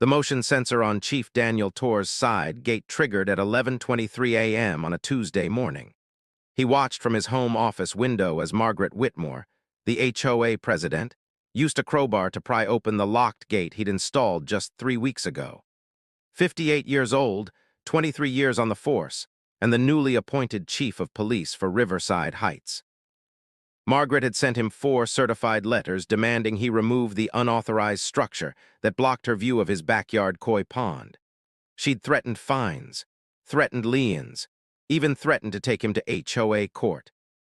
The motion sensor on Chief Daniel Torr's side gate triggered at 11:23 a.m. on a Tuesday morning. He watched from his home office window as Margaret Whitmore, the HOA president, used a crowbar to pry open the locked gate he'd installed just 3 weeks ago. 58 years old, 23 years on the force, and the newly appointed chief of police for Riverside Heights. Margaret had sent him 4 certified letters demanding he remove the unauthorized structure that blocked her view of his backyard koi pond. She'd threatened fines, threatened liens, even threatened to take him to HOA court.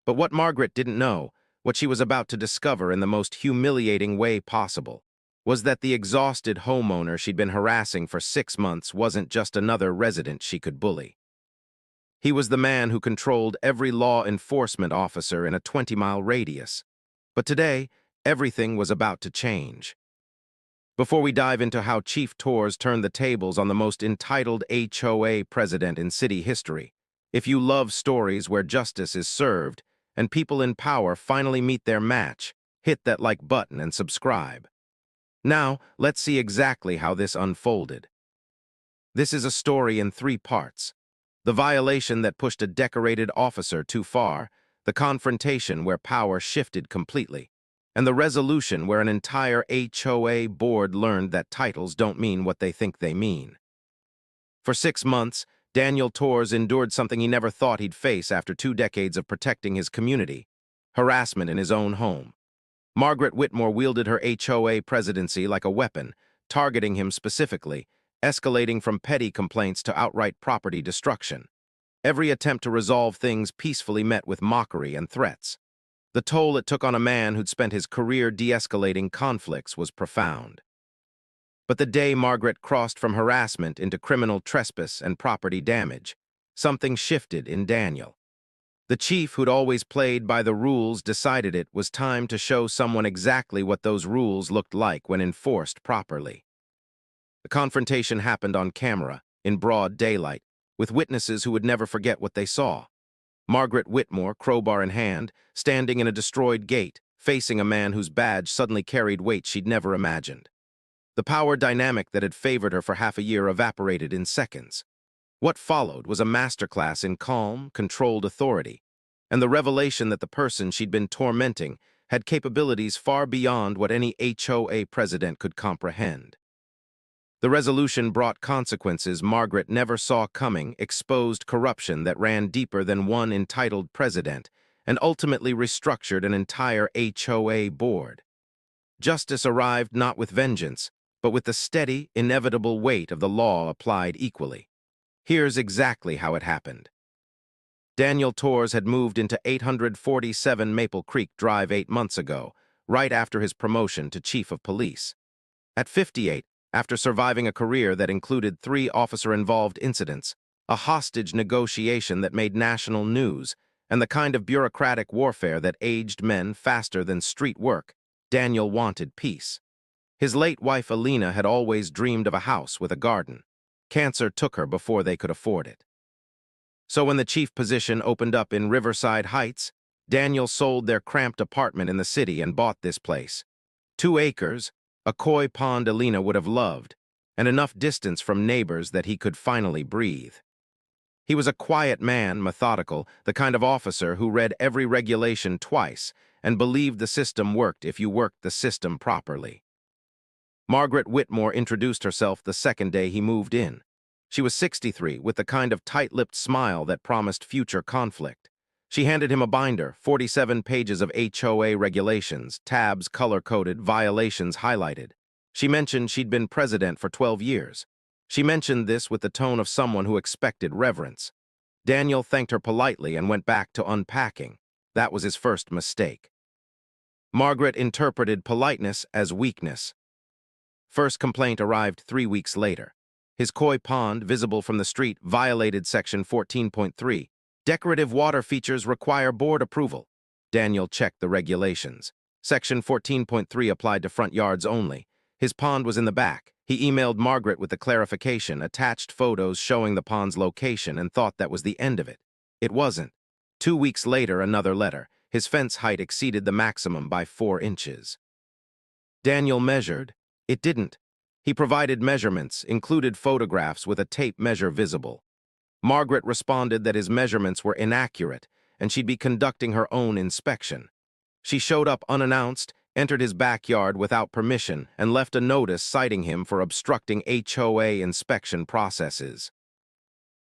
But what Margaret didn't know, what she was about to discover in the most humiliating way possible, was that the exhausted homeowner she'd been harassing for 6 months wasn't just another resident she could bully. He was the man who controlled every law enforcement officer in a 20-mile radius. But today, everything was about to change. Before we dive into how Chief Torres turned the tables on the most entitled HOA president in city history, if you love stories where justice is served and people in power finally meet their match, hit that like button and subscribe. Now, let's see exactly how this unfolded. This is a story in 3 parts. The violation that pushed a decorated officer too far, the confrontation where power shifted completely, and the resolution where an entire HOA board learned that titles don't mean what they think they mean. For 6 months, Daniel Torres endured something he never thought he'd face after 2 decades of protecting his community: harassment in his own home. Margaret Whitmore wielded her HOA presidency like a weapon, targeting him specifically, escalating from petty complaints to outright property destruction. Every attempt to resolve things peacefully met with mockery and threats. The toll it took on a man who'd spent his career de-escalating conflicts was profound. But the day Margaret crossed from harassment into criminal trespass and property damage, something shifted in Daniel. The chief who'd always played by the rules decided it was time to show someone exactly what those rules looked like when enforced properly. The confrontation happened on camera, in broad daylight, with witnesses who would never forget what they saw. Margaret Whitmore, crowbar in hand, standing in a destroyed gate, facing a man whose badge suddenly carried weight she'd never imagined. The power dynamic that had favored her for half a year evaporated in seconds. What followed was a masterclass in calm, controlled authority, and the revelation that the person she'd been tormenting had capabilities far beyond what any HOA president could comprehend. The resolution brought consequences Margaret never saw coming, exposed corruption that ran deeper than one entitled president, and ultimately restructured an entire HOA board. Justice arrived not with vengeance, but with the steady, inevitable weight of the law applied equally. Here's exactly how it happened. Daniel Torres had moved into 847 Maple Creek Drive 8 months ago, right after his promotion to chief of police. At 58, after surviving a career that included 3 officer-involved incidents, a hostage negotiation that made national news, and the kind of bureaucratic warfare that aged men faster than street work, Daniel wanted peace. His late wife Alina had always dreamed of a house with a garden. Cancer took her before they could afford it. So when the chief position opened up in Riverside Heights, Daniel sold their cramped apartment in the city and bought this place. 2 acres, a koi pond Alina would have loved, and enough distance from neighbors that he could finally breathe. He was a quiet man, methodical, the kind of officer who read every regulation twice and believed the system worked if you worked the system properly. Margaret Whitmore introduced herself the second day he moved in. She was 63, with the kind of tight-lipped smile that promised future conflict. She handed him a binder, 47 pages of HOA regulations, tabs color-coded, violations highlighted. She mentioned she'd been president for 12 years. She mentioned this with the tone of someone who expected reverence. Daniel thanked her politely and went back to unpacking. That was his first mistake. Margaret interpreted politeness as weakness. First complaint arrived 3 weeks later. His koi pond, visible from the street, violated Section 14.3. Decorative water features require board approval. Daniel checked the regulations. Section 14.3 applied to front yards only. His pond was in the back. He emailed Margaret with the clarification, attached photos showing the pond's location, and thought that was the end of it. It wasn't. 2 weeks later, another letter. His fence height exceeded the maximum by 4 inches. Daniel measured. It didn't. He provided measurements, included photographs with a tape measure visible. Margaret responded that his measurements were inaccurate and she'd be conducting her own inspection. She showed up unannounced, entered his backyard without permission, and left a notice citing him for obstructing HOA inspection processes.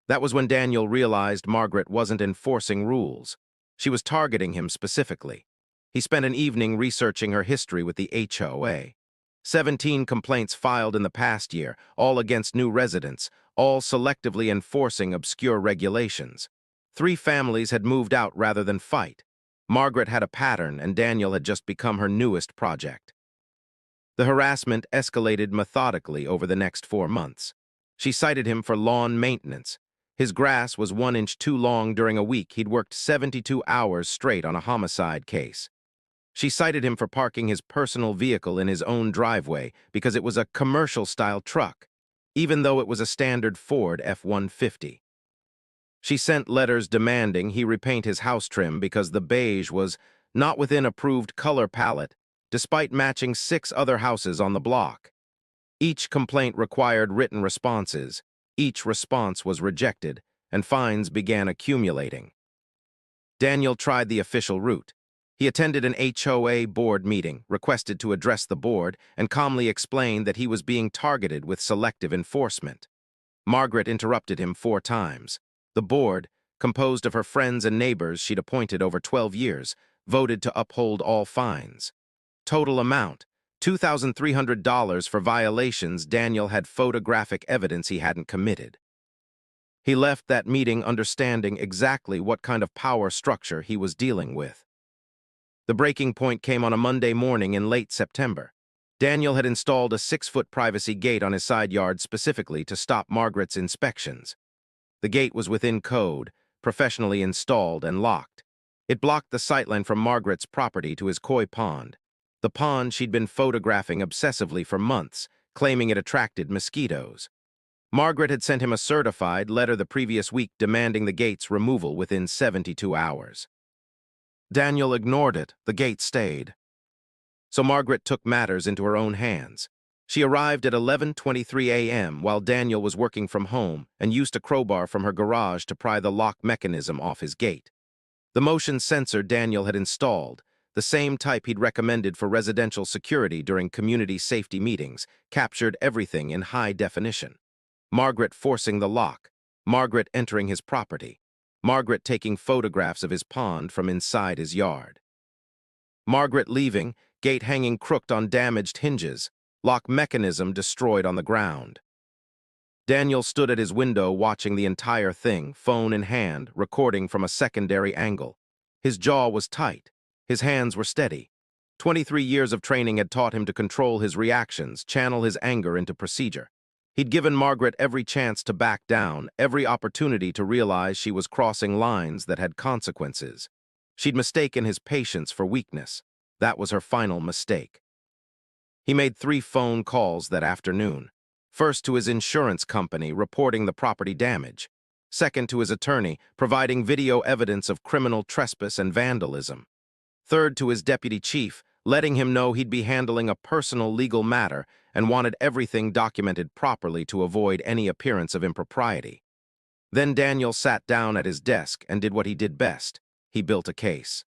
That was when Daniel realized Margaret wasn't enforcing rules. She was targeting him specifically. He spent an evening researching her history with the HOA. 17 complaints filed in the past year, all against new residents, all selectively enforcing obscure regulations. 3 families had moved out rather than fight. Margaret had a pattern, and Daniel had just become her newest project. The harassment escalated methodically over the next 4 months. She cited him for lawn maintenance. His grass was 1 inch too long during a week he'd worked 72 hours straight on a homicide case. She cited him for parking his personal vehicle in his own driveway because it was a commercial-style truck, even though it was a standard Ford F-150. She sent letters demanding he repaint his house trim because the beige was not within approved color palette, despite matching 6 other houses on the block. Each complaint required written responses. Each response was rejected, and fines began accumulating. Daniel tried the official route. He attended an HOA board meeting, requested to address the board, and calmly explained that he was being targeted with selective enforcement. Margaret interrupted him 4 times. The board, composed of her friends and neighbors she'd appointed over 12 years, voted to uphold all fines. Total amount: $2,300 for violations Daniel had photographic evidence he hadn't committed. He left that meeting understanding exactly what kind of power structure he was dealing with. The breaking point came on a Monday morning in late September. Daniel had installed a 6-foot privacy gate on his side yard specifically to stop Margaret's inspections. The gate was within code, professionally installed and locked. It blocked the sightline from Margaret's property to his koi pond, the pond she'd been photographing obsessively for months, claiming it attracted mosquitoes. Margaret had sent him a certified letter the previous week demanding the gate's removal within 72 hours. Daniel ignored it. The gate stayed. So Margaret took matters into her own hands. She arrived at 11:23 a.m. while Daniel was working from home and used a crowbar from her garage to pry the lock mechanism off his gate. The motion sensor Daniel had installed, the same type he'd recommended for residential security during community safety meetings, captured everything in high definition. Margaret forcing the lock, Margaret entering his property, Margaret taking photographs of his pond from inside his yard. Margaret leaving, gate hanging crooked on damaged hinges, lock mechanism destroyed on the ground. Daniel stood at his window watching the entire thing, phone in hand, recording from a secondary angle. His jaw was tight. His hands were steady. 23 years of training had taught him to control his reactions, channel his anger into procedure. He'd given Margaret every chance to back down, every opportunity to realize she was crossing lines that had consequences. She'd mistaken his patience for weakness. That was her final mistake. He made 3 phone calls that afternoon. First to his insurance company, reporting the property damage. Second to his attorney, providing video evidence of criminal trespass and vandalism. Third to his deputy chief, letting him know he'd be handling a personal legal matter and wanted everything documented properly to avoid any appearance of impropriety. Then Daniel sat down at his desk and did what he did best. He built a case.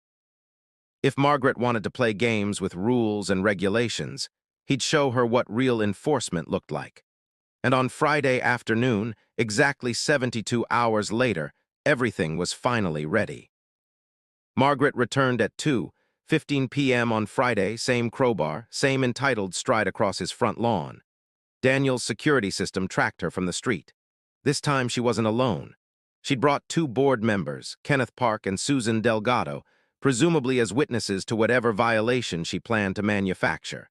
If Margaret wanted to play games with rules and regulations, he'd show her what real enforcement looked like. And on Friday afternoon, exactly 72 hours later, everything was finally ready. Margaret returned at 2:15 p.m. on Friday, same crowbar, same entitled stride across his front lawn. Daniel's security system tracked her from the street. This time she wasn't alone. She'd brought 2 board members, Kenneth Park and Susan Delgado, presumably as witnesses to whatever violation she planned to manufacture.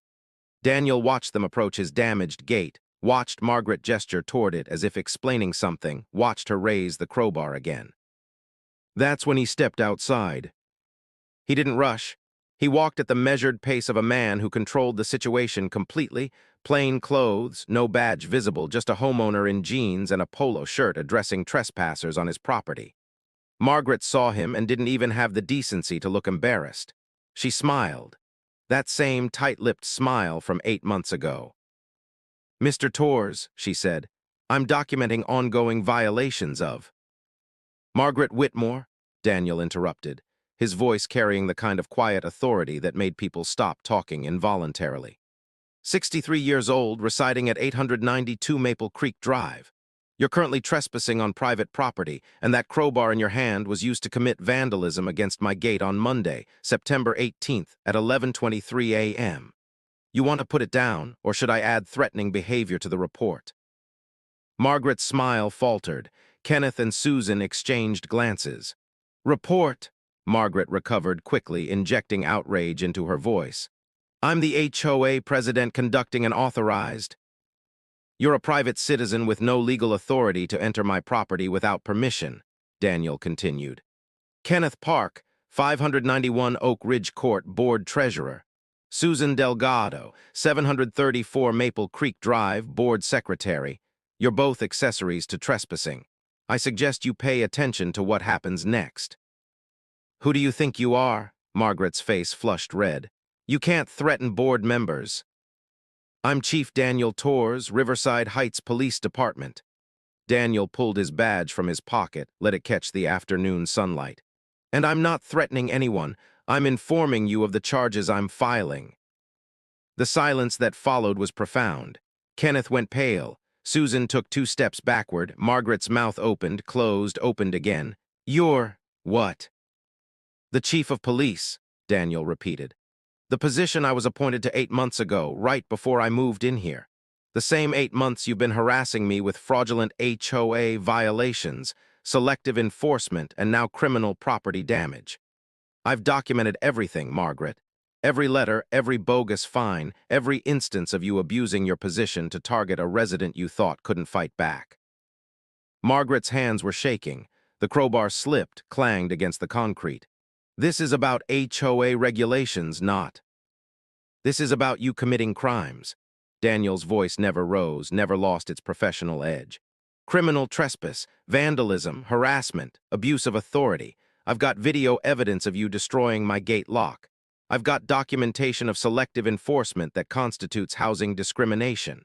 Daniel watched them approach his damaged gate, watched Margaret gesture toward it as if explaining something, watched her raise the crowbar again. That's when he stepped outside. He didn't rush. He walked at the measured pace of a man who controlled the situation completely, plain clothes, no badge visible, just a homeowner in jeans and a polo shirt addressing trespassers on his property. Margaret saw him and didn't even have the decency to look embarrassed. She smiled. That same tight-lipped smile from 8 months ago. Mr. Torres, she said, I'm documenting ongoing violations of. Margaret Whitmore, Daniel interrupted, his voice carrying the kind of quiet authority that made people stop talking involuntarily. 63 years old, residing at 892 Maple Creek Drive. You're currently trespassing on private property, and that crowbar in your hand was used to commit vandalism against my gate on Monday, September 18th at 11:23 a.m. You want to put it down, or should I add threatening behavior to the report? Margaret's smile faltered. Kenneth and Susan exchanged glances. Report, Margaret recovered quickly, injecting outrage into her voice. I'm the HOA president conducting an authorized. You're a private citizen with no legal authority to enter my property without permission, Daniel continued. Kenneth Park, 591 Oak Ridge Court, Board Treasurer. Susan Delgado, 734 Maple Creek Drive, Board Secretary. You're both accessories to trespassing. I suggest you pay attention to what happens next. Who do you think you are? Margaret's face flushed red. You can't threaten board members. I'm Chief Daniel Torres, Riverside Heights Police Department. Daniel pulled his badge from his pocket, let it catch the afternoon sunlight. And I'm not threatening anyone. I'm informing you of the charges I'm filing. The silence that followed was profound. Kenneth went pale. Susan took 2 steps backward. Margaret's mouth opened, closed, opened again. You're what? The Chief of Police, Daniel repeated. The position I was appointed to 8 months ago, right before I moved in here. The same 8 months you've been harassing me with fraudulent HOA violations, selective enforcement, and now criminal property damage. I've documented everything, Margaret. Every letter, every bogus fine, every instance of you abusing your position to target a resident you thought couldn't fight back. Margaret's hands were shaking. The crowbar slipped, clanged against the concrete. This is about HOA regulations, not. This is about you committing crimes. Daniel's voice never rose, never lost its professional edge. Criminal trespass, vandalism, harassment, abuse of authority. I've got video evidence of you destroying my gate lock. I've got documentation of selective enforcement that constitutes housing discrimination.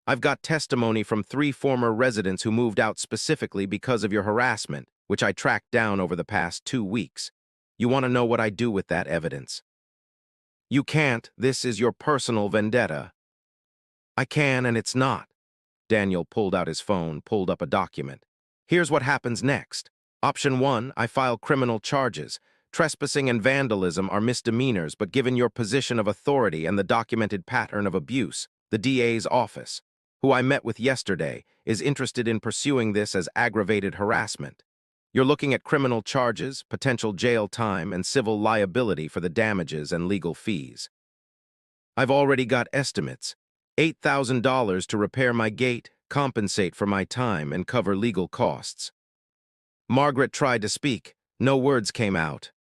I've got testimony from 3 former residents who moved out specifically because of your harassment, which I tracked down over the past 2 weeks. You want to know what I do with that evidence? You can't. This is your personal vendetta. I can, and it's not. Daniel pulled out his phone, pulled up a document. Here's what happens next. Option 1, I file criminal charges. Trespassing and vandalism are misdemeanors, but given your position of authority and the documented pattern of abuse, the DA's office, who I met with yesterday, is interested in pursuing this as aggravated harassment. You're looking at criminal charges, potential jail time, and civil liability for the damages and legal fees. I've already got estimates. $8,000 to repair my gate, compensate for my time, and cover legal costs. Margaret tried to speak. No words came out.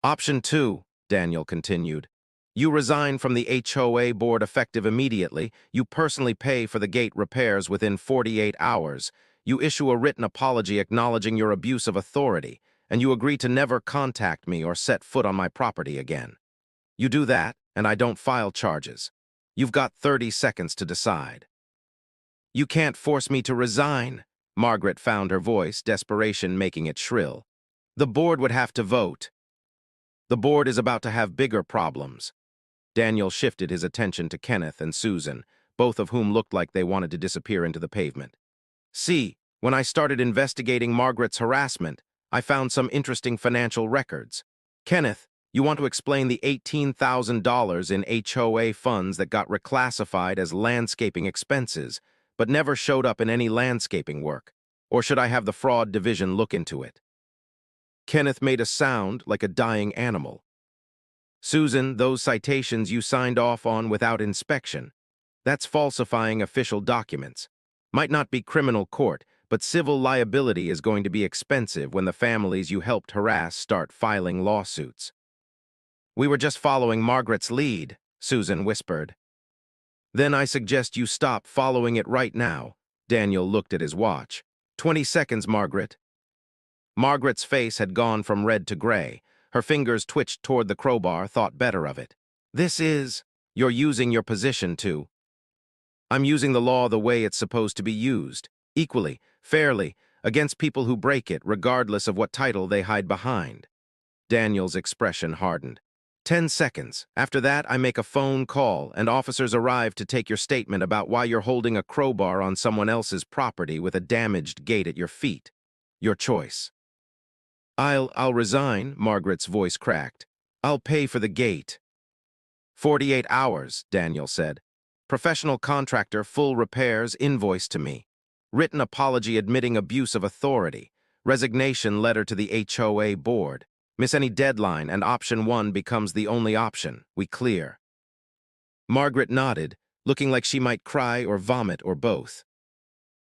Option 2, Daniel continued. You resign from the HOA board effective immediately. You personally pay for the gate repairs within 48 hours. You issue a written apology acknowledging your abuse of authority, and you agree to never contact me or set foot on my property again. You do that, and I don't file charges. You've got 30 seconds to decide. You can't force me to resign. Margaret found her voice, desperation making it shrill. The board would have to vote. The board is about to have bigger problems. Daniel shifted his attention to Kenneth and Susan, both of whom looked like they wanted to disappear into the pavement. See, when I started investigating Margaret's harassment, I found some interesting financial records. Kenneth, you want to explain the $18,000 in HOA funds that got reclassified as landscaping expenses, but never showed up in any landscaping work, or should I have the fraud division look into it? Kenneth made a sound like a dying animal. Susan, those citations you signed off on without inspection, that's falsifying official documents. Might not be criminal court, but civil liability is going to be expensive when the families you helped harass start filing lawsuits. We were just following Margaret's lead, Susan whispered. Then I suggest you stop following it right now. Daniel looked at his watch. 20 seconds, Margaret. Margaret's face had gone from red to gray. Her fingers twitched toward the crowbar, thought better of it. You're using your position to. I'm using the law the way it's supposed to be used, equally, fairly, against people who break it, regardless of what title they hide behind. Daniel's expression hardened. 10 seconds. After that, I make a phone call, and officers arrive to take your statement about why you're holding a crowbar on someone else's property with a damaged gate at your feet. Your choice. I'll resign, Margaret's voice cracked. I'll pay for the gate. 48 hours, Daniel said. Professional contractor, full repairs, invoice to me. Written apology admitting abuse of authority. Resignation letter to the HOA board. Miss any deadline and option 1 becomes the only option. We clear. Margaret nodded, looking like she might cry or vomit or both.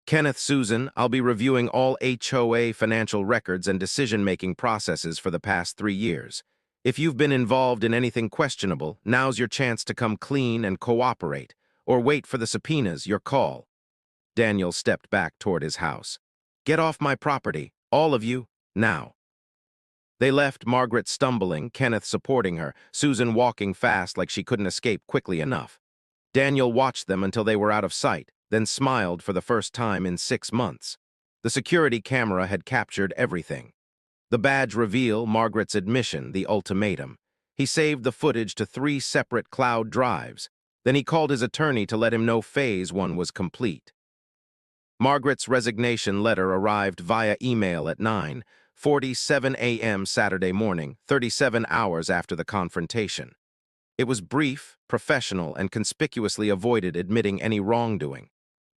Kenneth, Susan, I'll be reviewing all HOA financial records and decision-making processes for the past 3 years. If you've been involved in anything questionable, now's your chance to come clean and cooperate, or wait for the subpoenas, your call. Daniel stepped back toward his house. Get off my property, all of you, now. They left, Margaret stumbling, Kenneth supporting her, Susan walking fast like she couldn't escape quickly enough. Daniel watched them until they were out of sight, then smiled for the first time in 6 months. The security camera had captured everything. The badge reveal, Margaret's admission, the ultimatum. He saved the footage to 3 separate cloud drives. Then he called his attorney to let him know phase 1 was complete. Margaret's resignation letter arrived via email at 9:47 a.m. Saturday morning, 37 hours after the confrontation. It was brief, professional, and conspicuously avoided admitting any wrongdoing.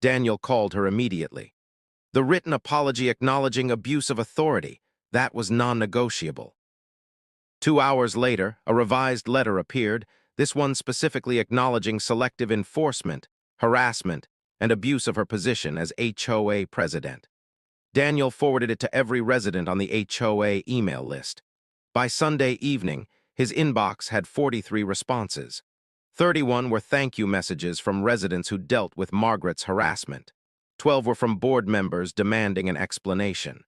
Daniel called her immediately. The written apology acknowledging abuse of authority, that was non-negotiable. 2 hours later, a revised letter appeared, this one specifically acknowledging selective enforcement, harassment, and abuse of her position as HOA president. Daniel forwarded it to every resident on the HOA email list. By Sunday evening, his inbox had 43 responses. 31 were thank you messages from residents who dealt with Margaret's harassment. 12 were from board members demanding an explanation.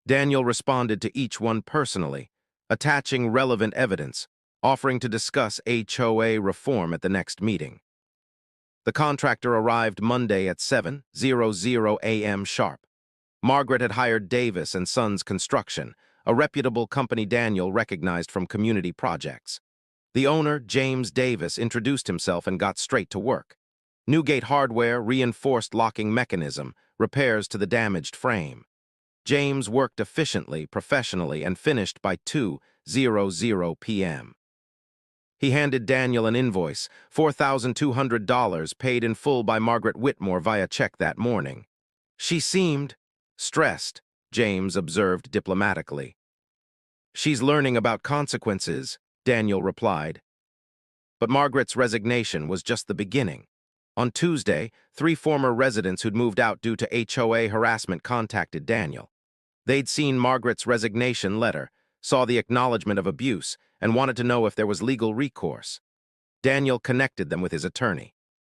Daniel responded to each one personally, attaching relevant evidence, offering to discuss HOA reform at the next meeting. The contractor arrived Monday at 7:00 a.m. sharp. Margaret had hired Davis and Sons Construction, a reputable company Daniel recognized from community projects. The owner, James Davis, introduced himself and got straight to work. Newgate hardware, reinforced locking mechanism, repairs to the damaged frame. James worked efficiently, professionally, and finished by 2:00 p.m. He handed Daniel an invoice, $4,200, paid in full by Margaret Whitmore via check that morning. She seemed stressed, James observed diplomatically. She's learning about consequences, Daniel replied. But Margaret's resignation was just the beginning. On Tuesday, 3 former residents who'd moved out due to HOA harassment contacted Daniel. They'd seen Margaret's resignation letter, saw the acknowledgement of abuse, and wanted to know if there was legal recourse. Daniel connected them with his attorney.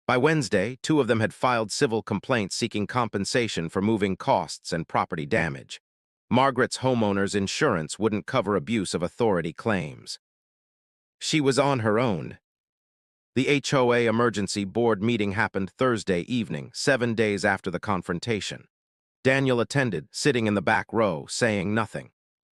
By Wednesday, 2 of them had filed civil complaints seeking compensation for moving costs and property damage. Margaret's homeowner's insurance wouldn't cover abuse of authority claims. She was on her own. The HOA emergency board meeting happened Thursday evening, 7 days after the confrontation. Daniel attended, sitting in the back row, saying nothing.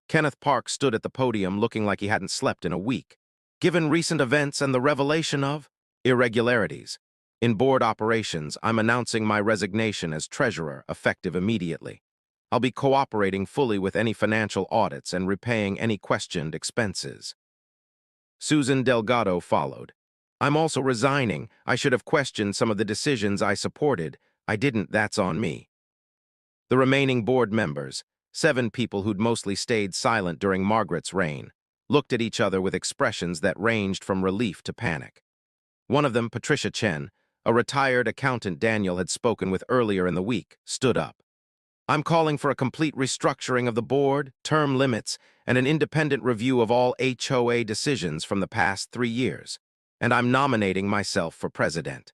Kenneth Park stood at the podium looking like he hadn't slept in a week. Given recent events and the revelation of irregularities in board operations, I'm announcing my resignation as treasurer, effective immediately. I'll be cooperating fully with any financial audits and repaying any questioned expenses. Susan Delgado followed. I'm also resigning. I should have questioned some of the decisions I supported. I didn't, that's on me. The remaining board members, 7 people who'd mostly stayed silent during Margaret's reign, looked at each other with expressions that ranged from relief to panic. One of them, Patricia Chen, a retired accountant Daniel had spoken with earlier in the week, stood up. I'm calling for a complete restructuring of the board, term limits, and an independent review of all HOA decisions from the past 3 years, and I'm nominating myself for president.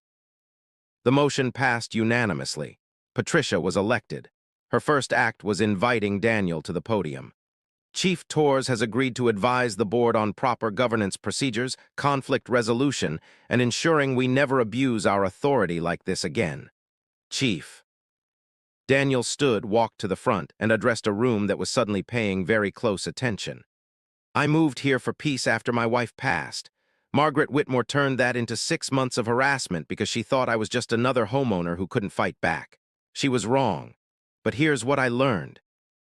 The motion passed unanimously. Patricia was elected. Her first act was inviting Daniel to the podium. Chief Torres has agreed to advise the board on proper governance procedures, conflict resolution, and ensuring we never abuse our authority like this again. Chief. Daniel stood, walked to the front, and addressed a room that was suddenly paying very close attention. I moved here for peace after my wife passed. Margaret Whitmore turned that into 6 months of harassment because she thought I was just another homeowner who couldn't fight back. She was wrong. But here's what I learned.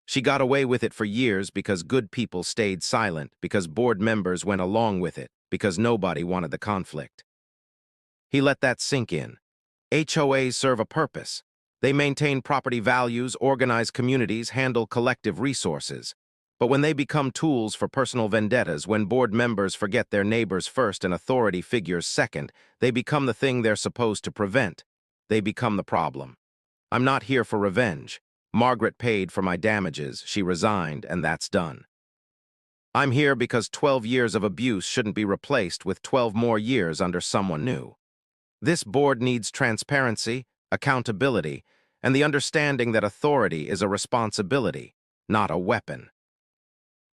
She got away with it for years because good people stayed silent, because board members went along with it, because nobody wanted the conflict. He let that sink in. HOAs serve a purpose. They maintain property values, organize communities, handle collective resources. But when they become tools for personal vendettas, when board members forget their neighbors first and authority figures second, they become the thing they're supposed to prevent. They become the problem. I'm not here for revenge. Margaret paid for my damages, she resigned, and that's done. I'm here because 12 years of abuse shouldn't be replaced with 12 more years under someone new. This board needs transparency, accountability, and the understanding that authority is a responsibility, not a weapon.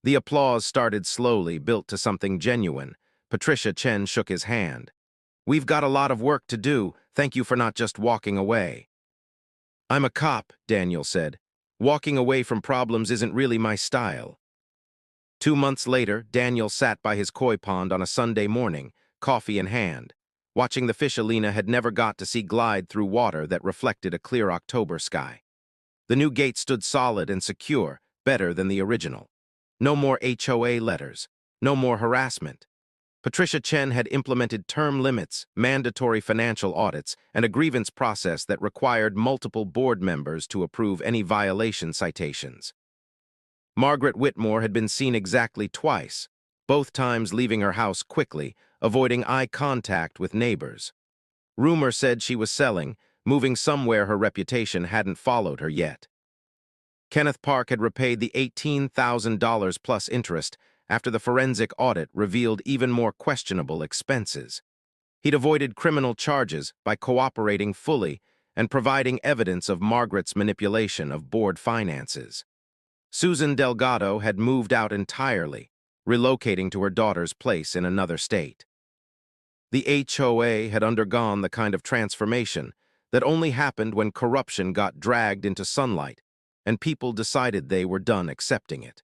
The applause started slowly, built to something genuine. Patricia Chen shook his hand. We've got a lot of work to do. Thank you for not just walking away. I'm a cop, Daniel said. Walking away from problems isn't really my style. 2 months later, Daniel sat by his koi pond on a Sunday morning, coffee in hand, watching the fish Alina had never got to see glide through water that reflected a clear October sky. The new gate stood solid and secure, better than the original. No more HOA letters, no more harassment. Patricia Chen had implemented term limits, mandatory financial audits, and a grievance process that required multiple board members to approve any violation citations. Margaret Whitmore had been seen exactly twice, both times leaving her house quickly, avoiding eye contact with neighbors. Rumor said she was selling, moving somewhere her reputation hadn't followed her yet. Kenneth Park had repaid the $18,000 plus interest after the forensic audit revealed even more questionable expenses. He'd avoided criminal charges by cooperating fully and providing evidence of Margaret's manipulation of board finances. Susan Delgado had moved out entirely, relocating to her daughter's place in another state. The HOA had undergone the kind of transformation that only happened when corruption got dragged into sunlight and people decided they were done accepting it.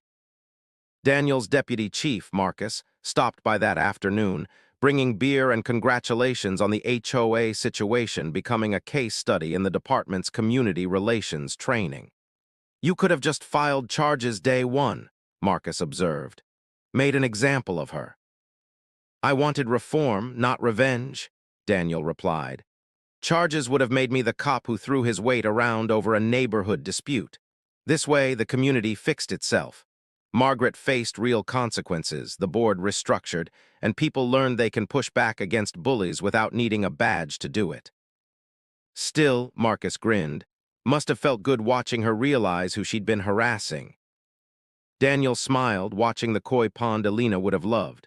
Daniel's deputy chief, Marcus, stopped by that afternoon, bringing beer and congratulations on the HOA situation becoming a case study in the department's community relations training. You could have just filed charges day one, Marcus observed. Made an example of her. I wanted reform, not revenge, Daniel replied. Charges would have made me the cop who threw his weight around over a neighborhood dispute. This way, the community fixed itself. Margaret faced real consequences, the board restructured, and people learned they can push back against bullies without needing a badge to do it. Still, Marcus grinned, must have felt good watching her realize who she'd been harassing. Daniel smiled, watching the koi pond Alina would have loved.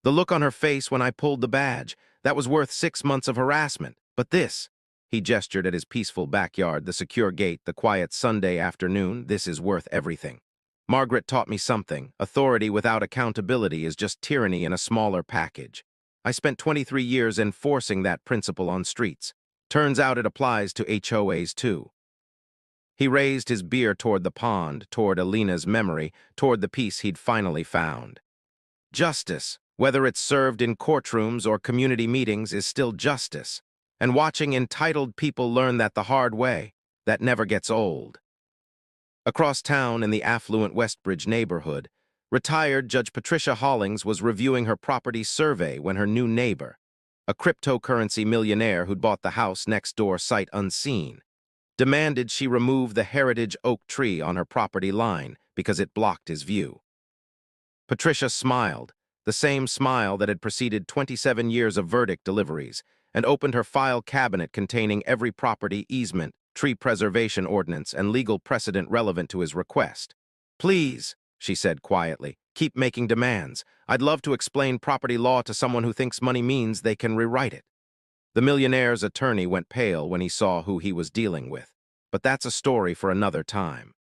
The look on her face when I pulled the badge, that was worth 6 months of harassment. But this, he gestured at his peaceful backyard, the secure gate, the quiet Sunday afternoon, this is worth everything. Margaret taught me something. Authority without accountability is just tyranny in a smaller package. I spent 23 years enforcing that principle on streets. Turns out it applies to HOAs too. He raised his beer toward the pond, toward Alina's memory, toward the peace he'd finally found. Justice, whether it's served in courtrooms or community meetings, is still justice. And watching entitled people learn that the hard way, that never gets old. Across town in the affluent Westbridge neighborhood, retired Judge Patricia Hollings was reviewing her property survey when her new neighbor, a cryptocurrency millionaire who'd bought the house next door sight unseen, demanded she remove the heritage oak tree on her property line because it blocked his view. Patricia smiled, the same smile that had preceded 27 years of verdict deliveries, and opened her file cabinet containing every property easement, tree preservation ordinance, and legal precedent relevant to his request. Please, she said quietly, keep making demands. I'd love to explain property law to someone who thinks money means they can rewrite it. The millionaire's attorney went pale when he saw who he was dealing with. But that's a story for another time.